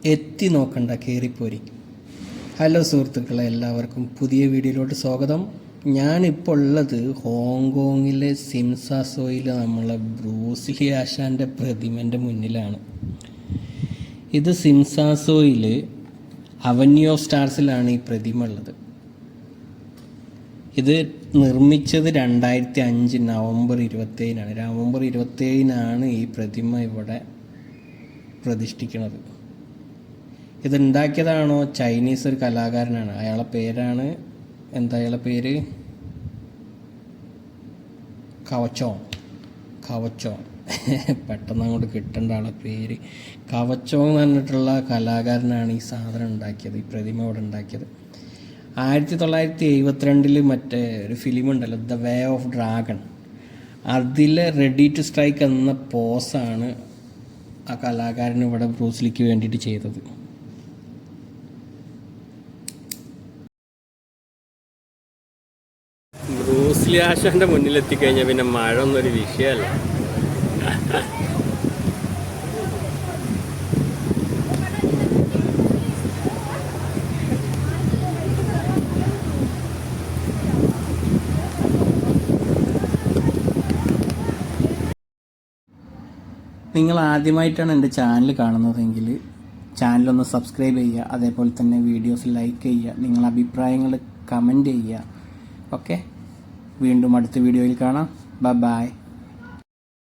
എത്തി നോക്കണ്ട കയറിപ്പോരി. ഹലോ സുഹൃത്തുക്കളെ, എല്ലാവർക്കും പുതിയ വീഡിയോയിലോട്ട് സ്വാഗതം. ഞാനിപ്പോൾ ഉള്ളത് ഹോങ്കോങ്ങിലെ സിംസാസോയിൽ നമ്മളെ ബ്രൂസ്ലി ആശാൻ്റെ പ്രതിമൻ്റെ മുന്നിലാണ്. ഇത് സിംസാസോയിൽ അവന്യൂ ഓഫ് സ്റ്റാർസിലാണ് ഈ പ്രതിമ ഉള്ളത്. ഇത് നിർമ്മിച്ചത് 2005 നവംബർ 27-നാണ്. നവംബർ 27-നാണ് ഈ പ്രതിമ ഇവിടെ പ്രതിഷ്ഠിക്കുന്നത്. ഇതുണ്ടാക്കിയതാണോ ചൈനീസ് ഒരു കലാകാരനാണ്. അയാളെ പേരാണ് അയാളെ പേര് കവച്ചോങ് പെട്ടെന്ന് അങ്ങോട്ട് കിട്ടേണ്ട ആളെ പേര് കവച്ചോങ് എന്ന് പറഞ്ഞിട്ടുള്ള കലാകാരനാണ് ഈ സാധനം ഉണ്ടാക്കിയത്, ഈ പ്രതിമ ഇവിടെ ഉണ്ടാക്കിയത്. 1972 മറ്റേ ഒരു ഫിലിം ഉണ്ടല്ലോ, ദ വേ ഓഫ് ഡ്രാഗൺ, അതിലെ റെഡി ടു സ്ട്രൈക്ക് എന്ന പോസാണ് ആ കലാകാരൻ ഇവിടെ ബ്രൂസ്ലിക്ക് വേണ്ടിയിട്ട് ചെയ്തത്. ബ്രൂസ്ലി ആശാന്റെ മുന്നിലെത്തിക്കഴിഞ്ഞാൽ പിന്നെ മഴ ഒന്നൊരു വിഷയമല്ല. നിങ്ങൾ ആദ്യമായിട്ടാണ് എൻ്റെ ചാനൽ കാണുന്നതെങ്കിൽ ചാനലൊന്ന് സബ്സ്ക്രൈബ് ചെയ്യുക, അതേപോലെ തന്നെ വീഡിയോസ് ലൈക്ക് ചെയ്യുക, നിങ്ങളുടെ അഭിപ്രായങ്ങൾ കമൻറ്റ് ചെയ്യുക. ഓക്കെ, വീണ്ടും അടുത്ത വീഡിയോയിൽ കാണാം. ബൈ.